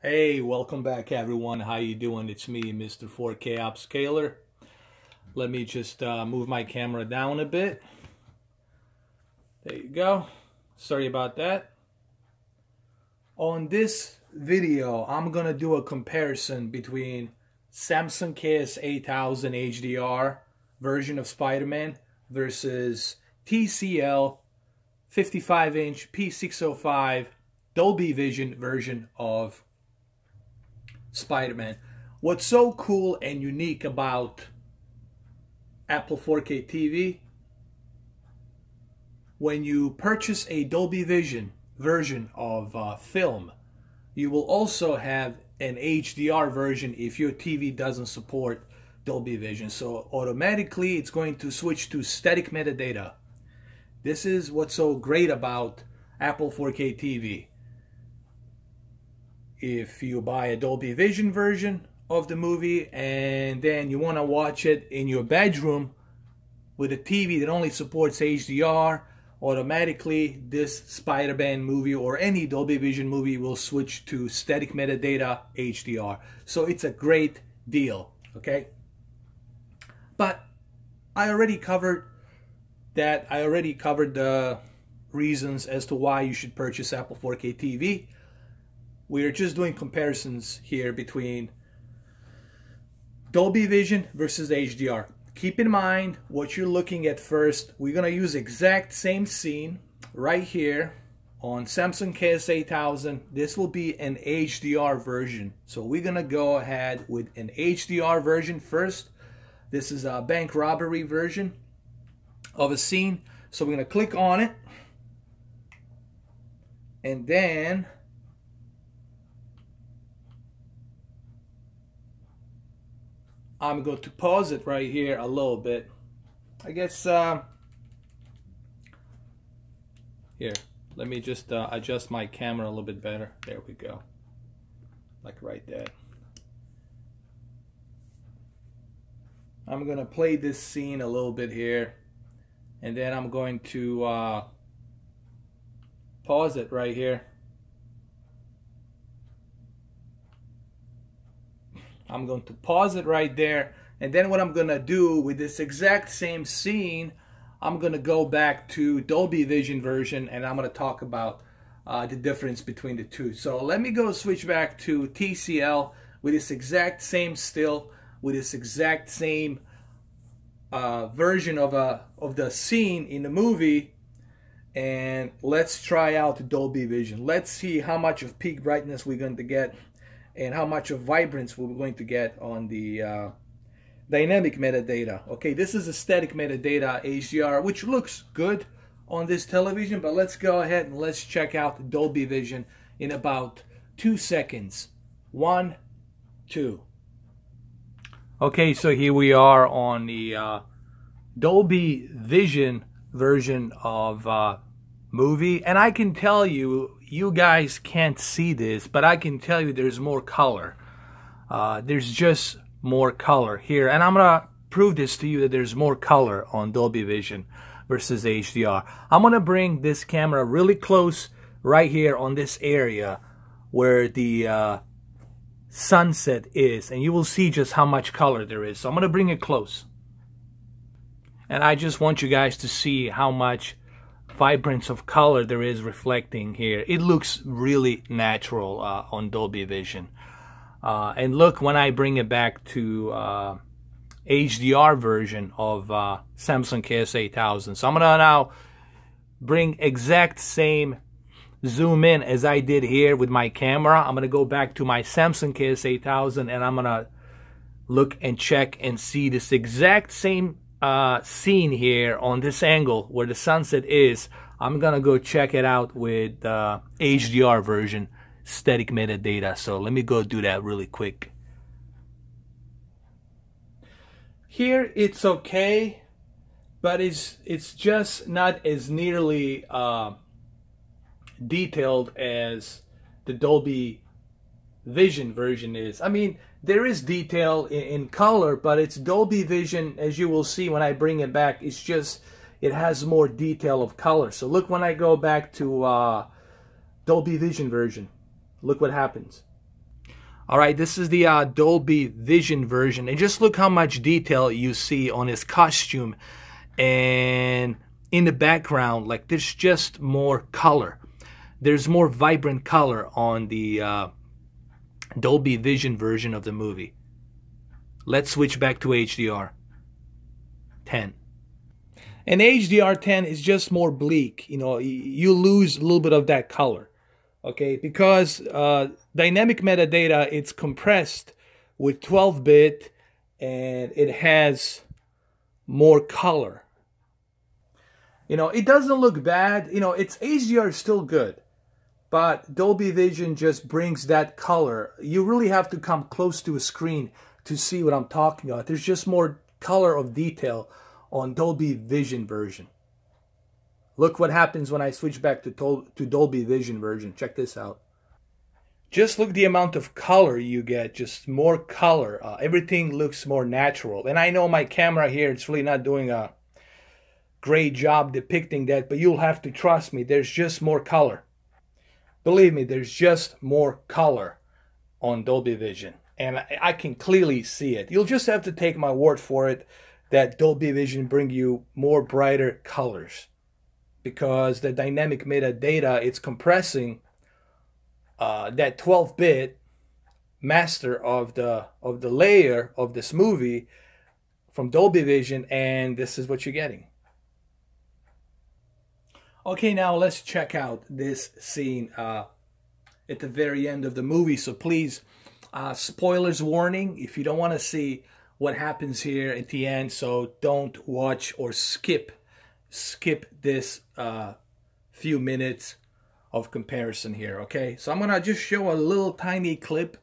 Hey, welcome back everyone. How you doing? It's me, Mr. 4K Upscaler. Let me just move my camera down a bit. There you go. Sorry about that. On this video, I'm gonna do a comparison between Samsung KS8000 HDR version of Spider-Man versus TCL 55-inch P605 Dolby Vision version of Spider-Man. What's so cool and unique about Apple 4K TV, when you purchase a Dolby Vision version of film, you will also have an HDR version if your TV doesn't support Dolby Vision. So automatically it's going to switch to static metadata. This is what's so great about Apple 4K TV. If you buy a Dolby Vision version of the movie and then you want to watch it in your bedroom with a TV that only supports HDR, automatically this Spider-Man movie or any Dolby Vision movie will switch to static metadata HDR. So it's a great deal, okay? But I already covered that. I already covered the reasons as to why you should purchase Apple 4K TV. We are just doing comparisons here between Dolby Vision versus HDR. Keep in mind what you're looking at first. We're going to use exact same scene right here on Samsung KS8000. This will be an HDR version. So we're going to go ahead with an HDR version first. This is a bank robbery version of a scene. So we're going to click on it. And then I'm going to pause it right here a little bit. I guess, here, let me just adjust my camera a little bit better. There we go. Like right there. I'm going to play this scene a little bit here. And then I'm going to pause it right here. I'm going to pause it right there, and then what I'm going to do with this exact same scene, I'm going to go back to Dolby Vision version and I'm going to talk about the difference between the two. So let me go switch back to TCL with this exact same still, with this exact same version of the scene in the movie, and let's try out Dolby Vision. Let's see how much of peak brightness we're going to get and how much of vibrance we're going to get on the dynamic metadata. Okay, this is a static metadata HDR, which looks good on this television, but let's go ahead and let's check out Dolby Vision in about 2 seconds. 1, 2. Okay, so here we are on the Dolby Vision version of movie, and I can tell you, you guys can't see this, but I can tell you there's more color. There's just more color here, and I'm gonna prove this to you that there's more color on Dolby Vision versus HDR. I'm gonna bring this camera really close right here on this area where the sunset is, and you will see just how much color there is. So I'm gonna bring it close, and I just want you guys to see how much vibrance of color there is reflecting here. It looks really natural on Dolby Vision. And look, when I bring it back to HDR version of Samsung KS8000. So I'm gonna now bring exact same zoom in as I did here with my camera. I'm gonna go back to my Samsung KS8000 and I'm gonna look and check and see this exact same scene here on this angle where the sunset is. I'm gonna go check it out with HDR version static metadata. So let me go do that really quick. Here it's okay, but it's just not as nearly detailed as the Dolby Vision version is. I mean, there is detail in color, but it's Dolby Vision, as you will see when I bring it back. It's just, it has more detail of color. So look, when I go back to Dolby Vision version, look what happens. All right, this is the Dolby Vision version, and just look how much detail you see on his costume, and in the background, like there's just more color. There's more vibrant color on the Dolby Vision version of the movie. Let's switch back to HDR 10. And HDR 10 is just more bleak. You know, you lose a little bit of that color. Okay, because dynamic metadata, it's compressed with 12-bit and it has more color. You know, it doesn't look bad. You know, its HDR is still good, but Dolby Vision just brings that color. You really have to come close to a screen to see what I'm talking about. There's just more color of detail on Dolby Vision version. Look what happens when I switch back to Dolby Vision version. Check this out. Just look the amount of color you get, just more color. Everything looks more natural. And I know my camera here, it's really not doing a great job depicting that, but you'll have to trust me. There's just more color. Believe me, there's just more color on Dolby Vision. And I can clearly see it. You'll just have to take my word for it that Dolby Vision bring you more brighter colors. Because the dynamic metadata, it's compressing that 12-bit master of the layer of this movie from Dolby Vision, and this is what you're getting. Okay, now let's check out this scene at the very end of the movie. So please, spoilers warning, if you don't want to see what happens here at the end, so don't watch or skip this few minutes of comparison here. Okay, so I'm gonna just show a little tiny clip,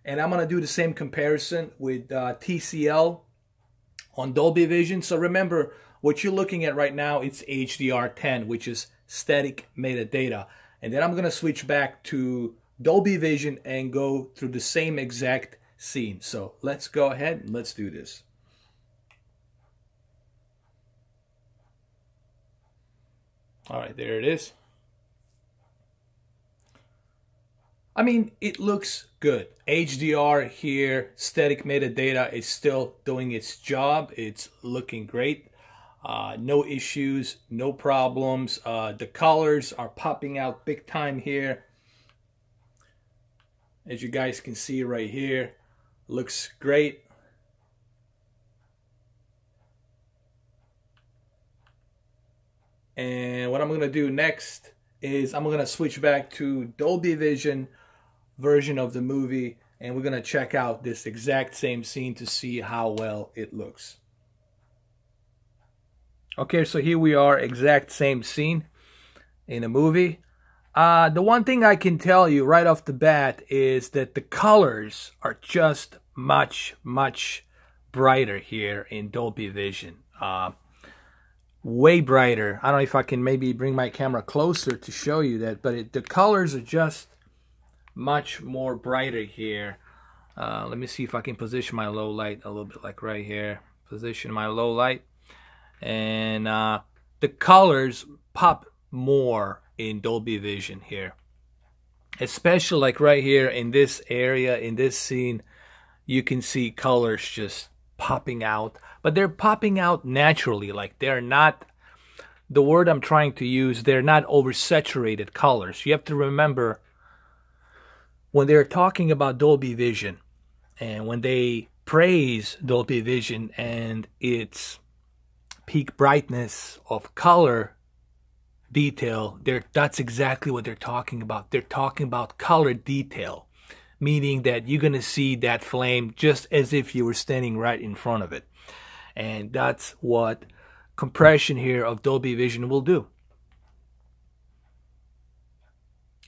and I'm gonna do the same comparison with TCL on Dolby Vision. So remember, what you're looking at right now, it's HDR 10, which is static metadata, and then I'm gonna switch back to Dolby Vision and go through the same exact scene. So let's go ahead and let's do this. All right, there it is. I mean, it looks good. HDR here, static metadata is still doing its job. It's looking great. No issues, no problems. The colors are popping out big time here. As you guys can see right here, looks great. And what I'm going to do next is I'm going to switch back to Dolby Vision version of the movie, and we're going to check out this exact same scene to see how well it looks. Okay, so here we are, exact same scene in a movie. The one thing I can tell you right off the bat is that the colors are just much brighter here in Dolby Vision. Way brighter. I don't know if I can maybe bring my camera closer to show you that, but the colors are just much more brighter here. Let me see if I can position my low light a little bit, like right here. Position my low light, and the colors pop more in Dolby Vision here, especially like right here in this area, in this scene. You can see colors just popping out, but they're popping out naturally. Like, they're not, the word I'm trying to use, they're not oversaturated colors. You have to remember, when they're talking about Dolby Vision and when they praise Dolby Vision and its peak brightness of color detail, that's exactly what they're talking about. They're talking about color detail, meaning that you're going to see that flame just as if you were standing right in front of it. And that's what compression here of Dolby Vision will do.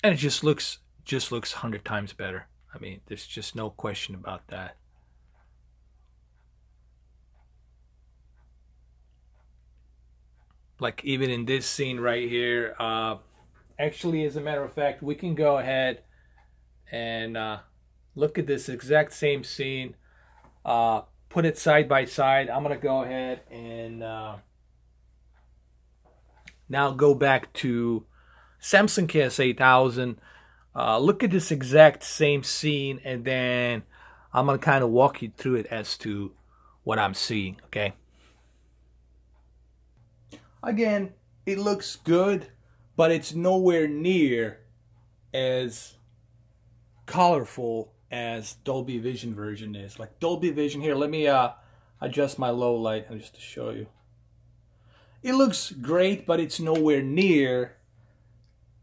And it just looks 100 times better. I mean, there's just no question about that. Like, even in this scene right here, actually, as a matter of fact, we can go ahead and look at this exact same scene, put it side by side. I'm gonna go ahead and now go back to Samsung KS8000 look at this exact same scene, and then I'm going to kind of walk you through it as to what I'm seeing, okay? Again, it looks good, but it's nowhere near as colorful as Dolby Vision version is. Like Dolby Vision, here, let me adjust my low light just to show you. It looks great, but it's nowhere near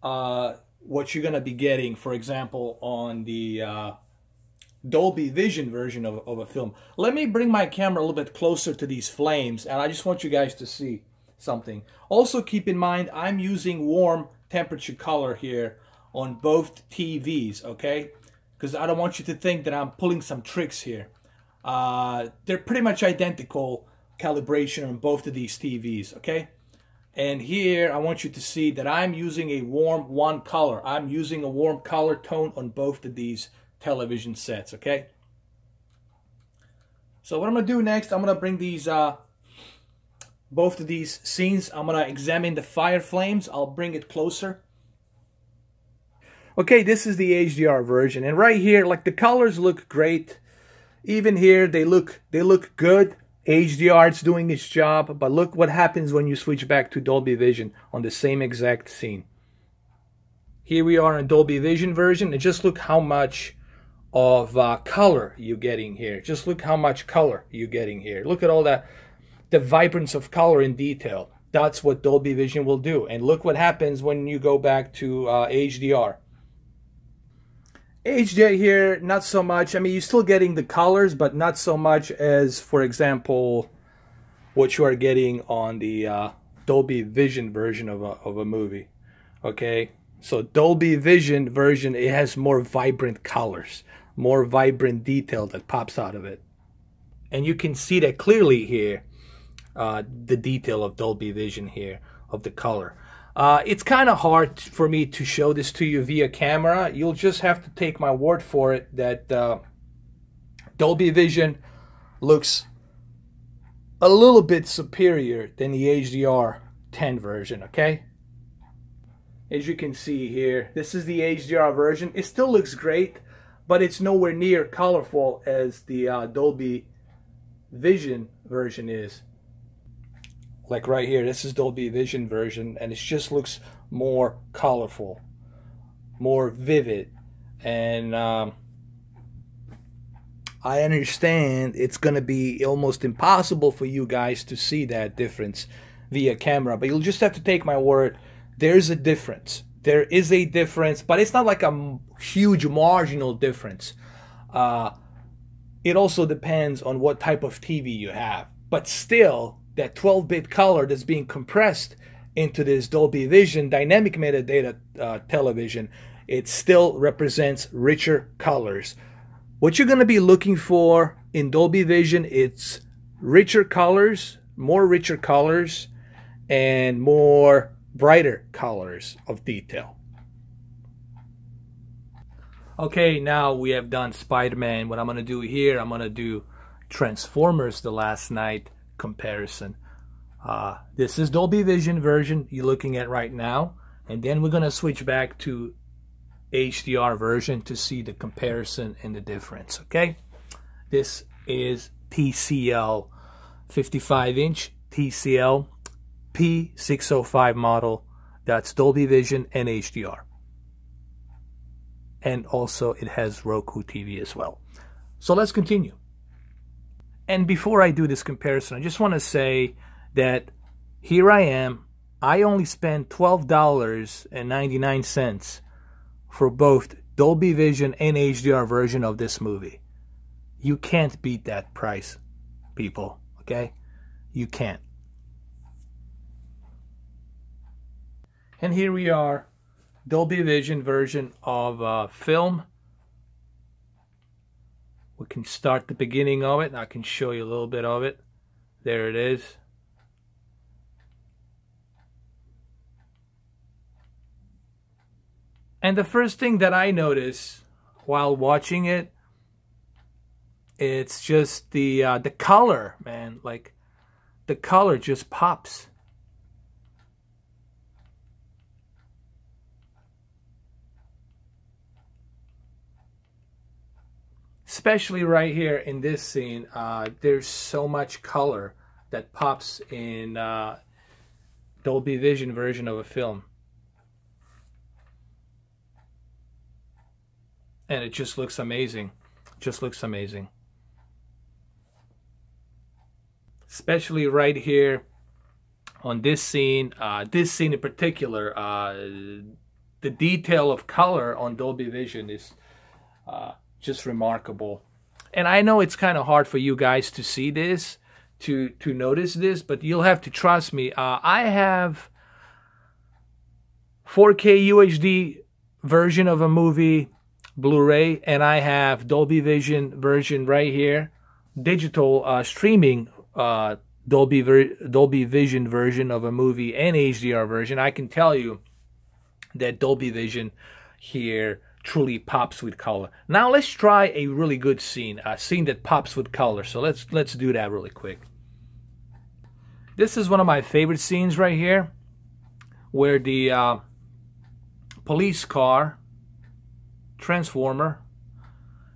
what you're going to be getting, for example, on the Dolby Vision version of a film. Let me bring my camera a little bit closer to these flames, and I just want you guys to see something. Also keep in mind, I'm using warm temperature color here on both TVs, okay? Because I don't want you to think that I'm pulling some tricks here. They're pretty much identical calibration on both of these TVs, okay? And here I want you to see that I'm using a warm one color. I'm using a warm color tone on both of these television sets, okay? So what I'm going to do next, I'm going to bring these both of these scenes, I'm going to examine the fire flames. I'll bring it closer. Okay, this is the HDR version, and right here, like, the colors look great. Even here, they look good. HDR, it's doing its job, but look what happens when you switch back to Dolby Vision on the same exact scene. Here we are in Dolby Vision version, and just look how much of color you're getting here. Just look how much color you're getting here. Look at all that, the vibrance of color in detail. That's what Dolby Vision will do. And look what happens when you go back to HDR. HDR here, not so much. I mean, you're still getting the colors, but not so much as, for example, what you are getting on the Dolby Vision version of a movie. Okay, so Dolby Vision version, it has more vibrant colors, more vibrant detail that pops out of it. And you can see that clearly here, the detail of Dolby Vision here, of the color. It's kind of hard for me to show this to you via camera. You'll just have to take my word for it that Dolby Vision looks a little bit superior than the HDR 10 version, okay? As you can see here, this is the HDR version. It still looks great, but it's nowhere near colorful as the Dolby Vision version is. Like right here, this is Dolby Vision version, and it just looks more colorful, more vivid. And I understand it's going to be almost impossible for you guys to see that difference via camera, but you'll just have to take my word. There's a difference. There is a difference, but it's not like a huge marginal difference. It also depends on what type of TV you have. But still, that 12-bit color that's being compressed into this Dolby Vision dynamic metadata television, it still represents richer colors. What you're going to be looking for in Dolby Vision, it's richer colors, more richer colors, and more brighter colors of detail. Okay, now we have done Spider-Man. What I'm going to do here, I'm going to do Transformers The Last Knight comparison. This is Dolby Vision version you're looking at right now, and then we're going to switch back to HDR version to see the comparison and the difference, okay? This is TCL 55-inch TCL P605 model. That's Dolby Vision and HDR. And also it has Roku TV as well. So let's continue. And before I do this comparison, I just want to say that here I am. I only spent $12.99 for both Dolby Vision and HDR version of this movie. You can't beat that price, people, okay? You can't. And here we are, Dolby Vision version of film. We can start the beginning of it, and I can show you a little bit of it. There it is. And the first thing that I notice while watching it, it's just the color, man. Like, the color just pops. especially right here in this scene, there's so much color that pops in Dolby Vision version of a film. And it just looks amazing. Just looks amazing. Especially right here on this scene in particular, the detail of color on Dolby Vision is just remarkable. And I know it's kind of hard for you guys to see this, to notice this, but you'll have to trust me. I have 4K UHD version of a movie, Blu-ray, and I have Dolby Vision version right here, digital streaming Dolby Vision version of a movie and HDR version. I can tell you that Dolby Vision here truly pops with color. Now let's try a really good scene, a scene that pops with color. So let's do that really quick. This is one of my favorite scenes right here, where the police car transformer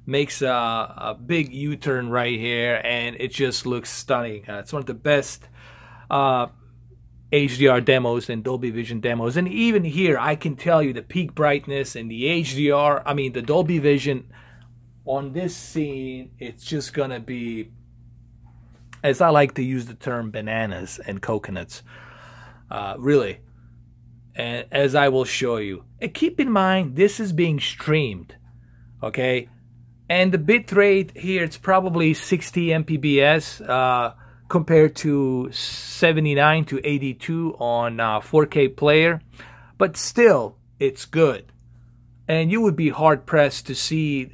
makes a big U-turn right here, and it just looks stunning. It's one of the best HDR demos and Dolby Vision demos. And even here, I can tell you the peak brightness and the HDR, I mean the Dolby Vision on this scene, it's just gonna be, as I like to use the term, bananas and coconuts. Really. And as I will show you. And keep in mind, this is being streamed, okay? And the bit rate here, it's probably 60 Mbps compared to 79 to 82 on 4K player. But still, it's good. And you would be hard-pressed to see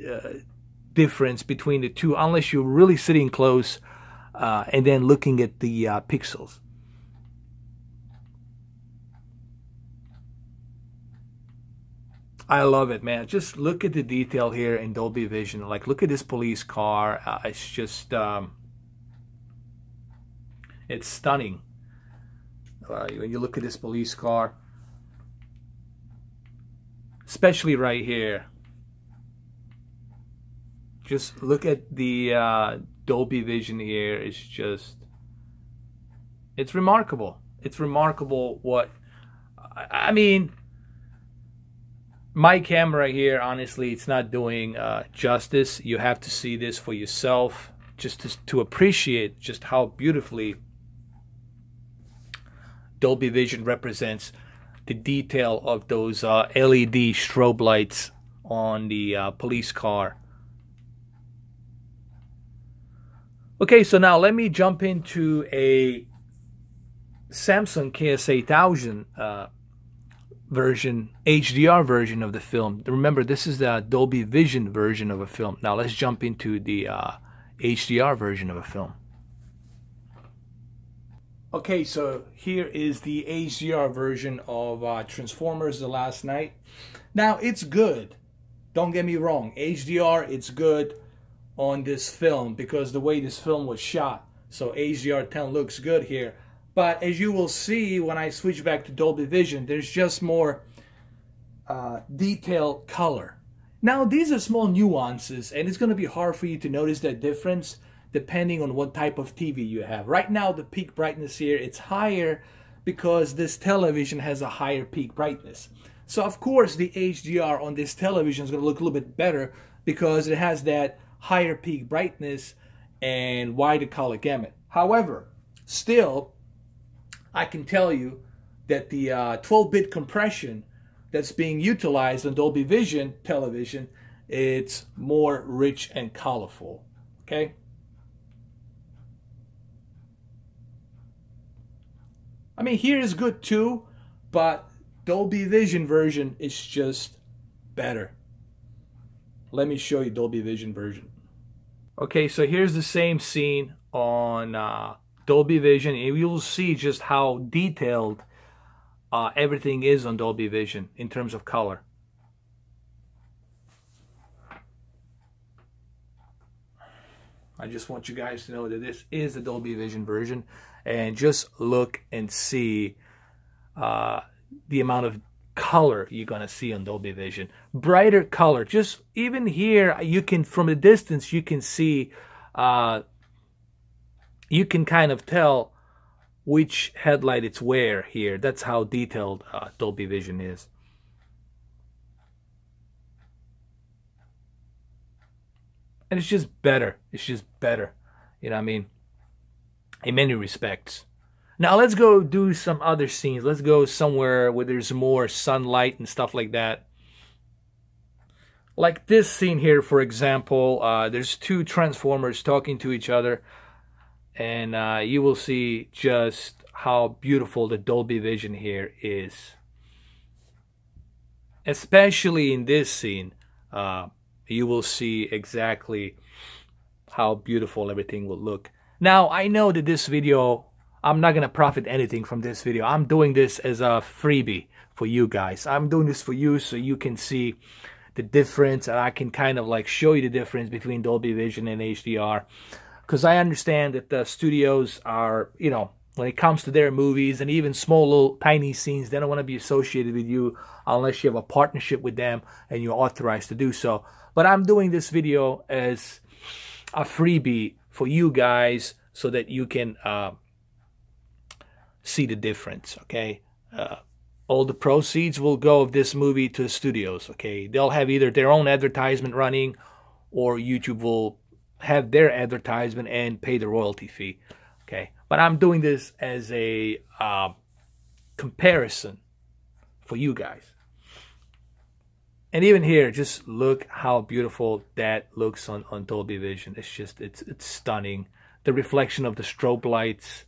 difference between the two unless you're really sitting close and then looking at the pixels. I love it, man. Just look at the detail here in Dolby Vision. Like, look at this police car. It's just, it's stunning. When you look at this police car, especially right here. Just look at the Dolby Vision here. It's just, it's remarkable. It's remarkable what, I mean, my camera here, honestly, it's not doing justice. You have to see this for yourself just to appreciate just how beautifully Dolby Vision represents the detail of those LED strobe lights on the police car. Okay, so now let me jump into a Samsung KS8000 version, HDR version of the film. Remember, this is the Dolby Vision version of a film. Now let's jump into the HDR version of a film. Okay, so here is the HDR version of Transformers: The Last Knight. Now, it's good. Don't get me wrong. HDR, it's good on this film because the way this film was shot. So HDR10 looks good here. But as you will see when I switch back to Dolby Vision, there's just more detailed color. Now, these are small nuances, and it's going to be hard for you to notice that difference depending on what type of TV you have. Right now, the peak brightness here, it's higher because this television has a higher peak brightness. So, of course, the HDR on this television is going to look a little bit better because it has that higher peak brightness and wider color gamut. However, still, I can tell you that the 12-bit compression that's being utilized on Dolby Vision television, it's more rich and colorful, okay? I mean, here is good too, but Dolby Vision version is just better. Let me show you Dolby Vision version. Okay, so here's the same scene on Dolby Vision, and you'll see just how detailed everything is on Dolby Vision in terms of color. I just want you guys to know that this is the Dolby Vision version, and just look and see the amount of color you're gonna see on Dolby Vision. Brighter color. Just even here, you can, from a distance, you can see, you can kind of tell which headlight it's where here. That's how detailed Dolby Vision is. And it's just better. It's just better. You know what I mean? In many respects. Now let's go do some other scenes. Let's go somewhere where there's more sunlight and stuff like that. Like this scene here, for example. There's two Transformers talking to each other. And you will see just how beautiful the Dolby Vision here is. Especially in this scene. You will see exactly how beautiful everything will look. Now, I know that this video, I'm not going to profit anything from this video. I'm doing this as a freebie for you guys. I'm doing this for you so you can see the difference, and I can kind of like show you the difference between Dolby Vision and HDR. Because I understand that the studios are, you know, when it comes to their movies and even small little tiny scenes, they don't want to be associated with you unless you have a partnership with them and you're authorized to do so. But I'm doing this video as a freebie for you guys so that you can see the difference, okay? All the proceeds will go of this movie to the studios, okay? They'll have either their own advertisement running or YouTube will have their advertisement and pay the royalty fee, okay? But I'm doing this as a comparison for you guys. And even here, just look how beautiful that looks on Dolby Vision. It's just, it's stunning. The reflection of the strobe lights,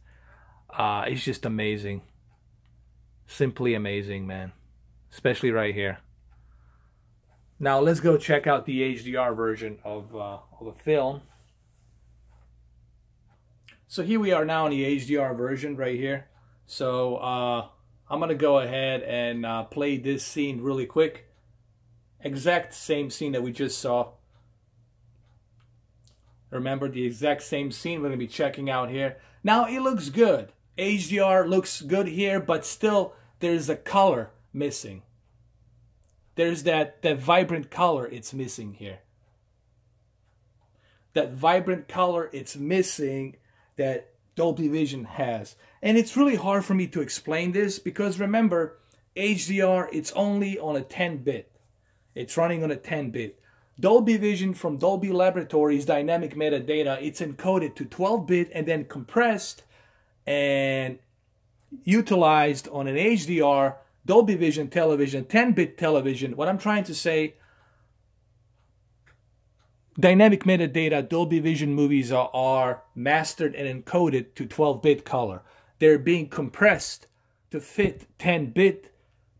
it's just amazing. Simply amazing, man. Especially right here. Now let's go check out the HDR version of a film. So here we are now in the HDR version right here. So I'm gonna go ahead and play this scene really quick. Exact same scene that we just saw. Remember, the exact same scene we're gonna be checking out here. Now it looks good. HDR looks good here, but still there's a color missing. There's that vibrant color it's missing here. That vibrant color it's missing that Dolby Vision has. And it's really hard for me to explain this because remember, HDR, it's only on a 10-bit. It's running on a 10-bit. Dolby Vision from Dolby Laboratories dynamic metadata, it's encoded to 12-bit and then compressed and utilized on an HDR Dolby Vision television, 10-bit television. What I'm trying to say, dynamic metadata Dolby Vision movies are mastered and encoded to 12-bit color. They're being compressed to fit 10-bit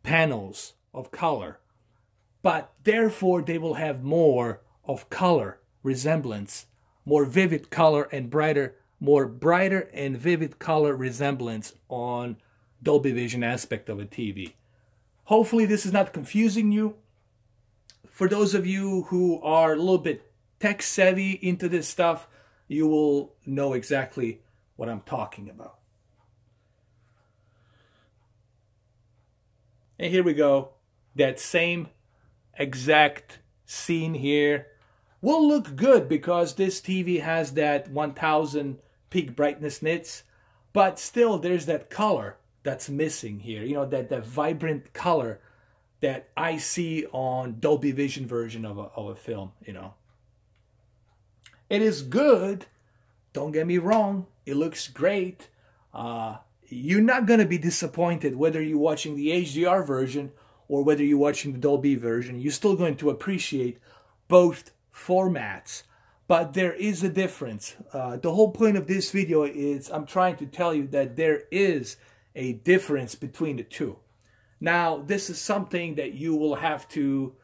panels of color. But therefore, they will have more of color resemblance, more vivid color and brighter and vivid color resemblance on Dolby Vision aspect of a TV. Hopefully this is not confusing you. For those of you who are a little bit tech savvy into this stuff, you will know exactly what I'm talking about. And here we go. That same exact scene here will look good because this TV has that 1000 peak brightness nits, but still there's that color that's missing here. You know, that vibrant color that I see on Dolby Vision version of a film, you know. It is good. Don't get me wrong. It looks great. You're not going to be disappointed whether you're watching the HDR version or whether you're watching the Dolby version. You're still going to appreciate both formats. But there is a difference. The whole point of this video is I'm trying to tell you that there is a difference between the two. Now, this is something that you will have to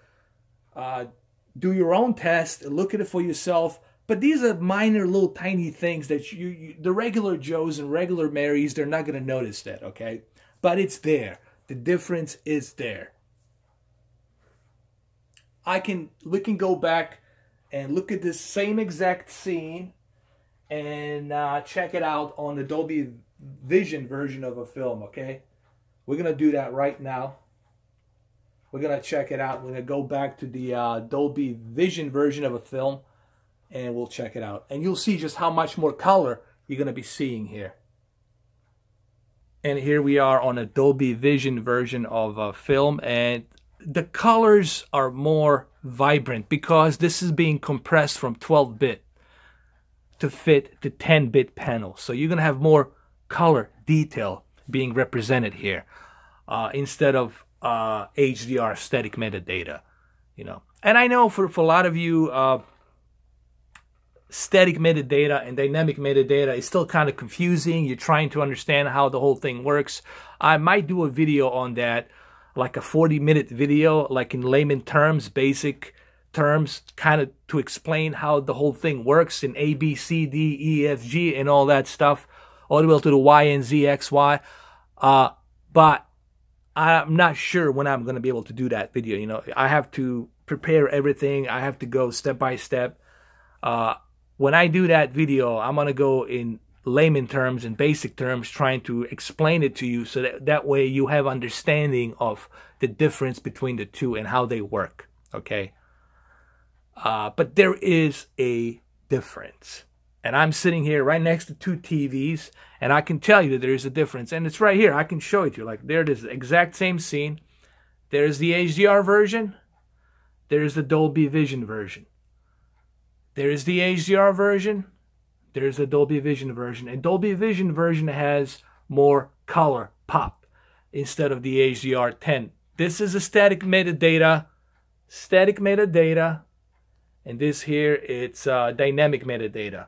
do your own test, look at it for yourself. But these are minor little tiny things that the regular Joes and regular Marys, they're not going to notice that, okay? But it's there. The difference is there. We can go back and look at this same exact scene and check it out on the Dolby Vision version of a film, okay? We're going to do that right now. we're gonna check it out. We're gonna go back to the Dolby Vision version of a film, and we'll check it out. And you'll see just how much more color you're gonna be seeing here. And here we are on a Dolby Vision version of a film, and the colors are more vibrant because this is being compressed from 12-bit to fit the 10-bit panel. So you're gonna have more color detail being represented here instead of HDR static metadata, you know. And I know for a lot of you, static metadata and dynamic metadata is still kind of confusing. You're trying to understand how the whole thing works. I might do a video on that, like a 40-minute video, like in layman terms, basic terms, kind of to explain how the whole thing works in A, B, C, D, E, F, G, and all that stuff, all the way to the Y and Z, X, Y. But I'm not sure when I'm going to be able to do that video. You know, I have to prepare everything. I have to go step by step. When I do that video, I'm going to go in layman terms and basic terms, trying to explain it to you so that way you have understanding of the difference between the two and how they work, okay? But there is a difference. And I'm sitting here right next to two TVs, and I can tell you that there is a difference. And it's right here. I can show it to you. Like, there it is, the exact same scene. There's the HDR version. There's the Dolby Vision version. There's the HDR version. There's the Dolby Vision version. And Dolby Vision version has more color pop instead of the HDR10. This is a static metadata. And this here, it's dynamic metadata.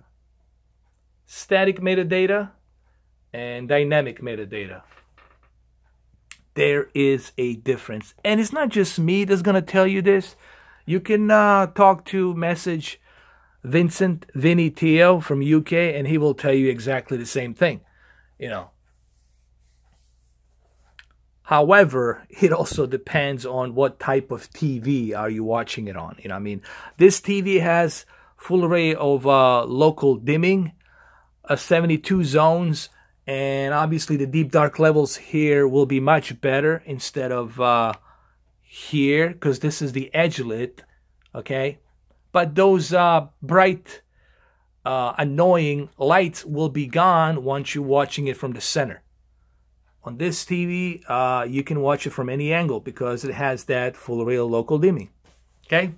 Static metadata and dynamic metadata. There is a difference. And it's not just me that's going to tell you this. You can message Vinny Teo from UK, and he will tell you exactly the same thing, you know. However, it also depends on what type of TV are you watching it on. You know, I mean, this TV has full array of local dimming, 72 zones, and obviously the deep dark levels here will be much better instead of here, because this is the edge lit, okay? But those bright, annoying lights will be gone once you're watching it from the center. On this TV, you can watch it from any angle because it has that full array of local dimming. Okay?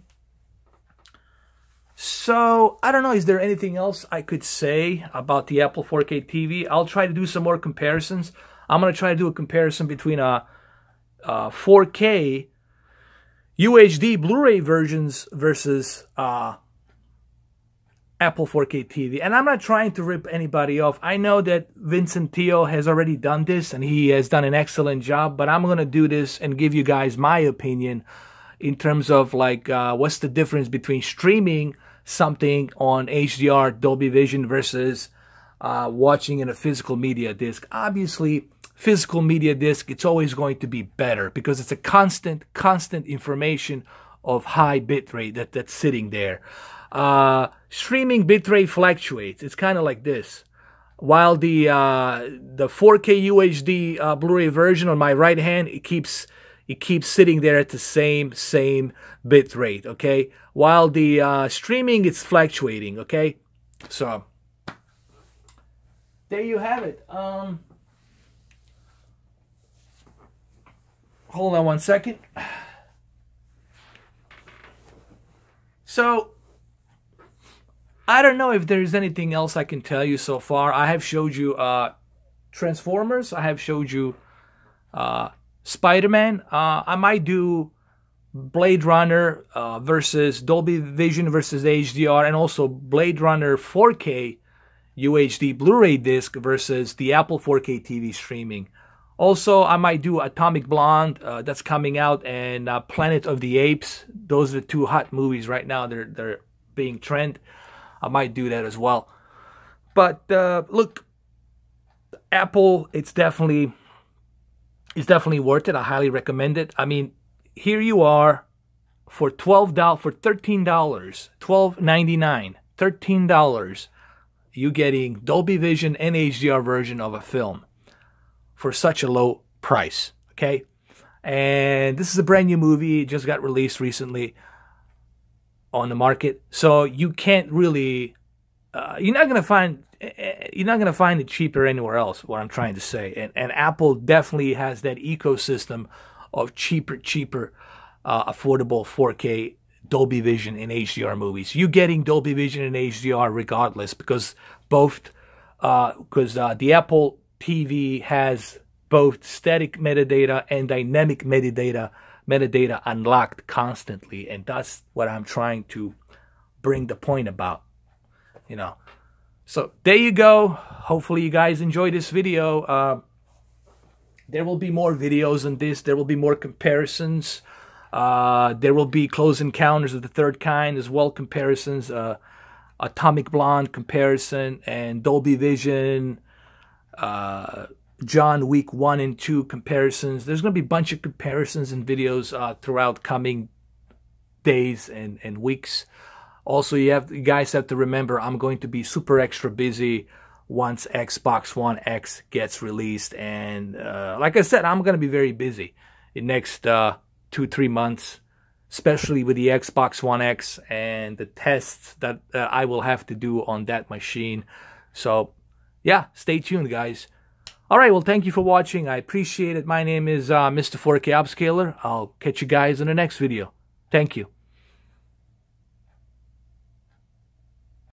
So, I don't know, is there anything else I could say about the Apple 4K TV? I'll try to do some more comparisons. I'm going to try to do a comparison between a 4K UHD Blu-ray versions versus Apple 4K TV. And I'm not trying to rip anybody off. I know that Vincent Teo has already done this and he has done an excellent job, but I'm going to do this and give you guys my opinion in terms of like what's the difference between streaming something on HDR Dolby Vision versus watching in a physical media disc. Obviously, physical media disc, it's always going to be better because it's a constant information of high bitrate that's sitting there. Streaming bitrate fluctuates. It's kind of like this. While the 4K UHD Blu-ray version on my right hand, it keeps sitting there at the same bitrate, okay? While the streaming, it's fluctuating, okay? So there you have it. Hold on one second. So I don't know if there's anything else I can tell you so far. I have showed you Transformers. I have showed you Spiderman. I might do Blade Runner versus Dolby Vision versus HDR, and also Blade Runner 4K UHD Blu-ray disc versus the Apple 4K TV streaming. Also, I might do Atomic Blonde that's coming out, and Planet of the Apes. Those are the two hot movies right now. They're being trend. I might do that as well. But look, Apple, it's definitely worth it. I highly recommend it. I mean, here you are for $13, $12.99, $13. You getting Dolby Vision and HDR version of a film for such a low price, okay? And this is a brand new movie. It just got released recently on the market. So you can't really, you're not gonna find it cheaper anywhere else. What I'm trying to say, and Apple definitely has that ecosystem of cheaper, affordable 4K Dolby Vision and HDR movies. You're getting Dolby Vision and HDR regardless, because the Apple TV has both static metadata and dynamic metadata unlocked constantly, and that's what I'm trying to bring the point about, you know. So there you go. Hopefully you guys enjoyed this video. There will be more videos on this. There will be more comparisons. There will be Close Encounters of the Third Kind as well, comparisons, Atomic Blonde comparison, and Dolby Vision, John Wick 1 and 2 comparisons. There's going to be a bunch of comparisons and videos throughout coming days and weeks. Also, you guys have to remember, I'm going to be super extra busy once Xbox One X gets released. And like I said, I'm going to be very busy in the next 2-3 months, especially with the Xbox One X and the tests that I will have to do on that machine. So yeah, stay tuned, guys. All right, well, thank you for watching. I appreciate it. My name is Mr. 4K Upscaler. I'll catch you guys in the next video. Thank you.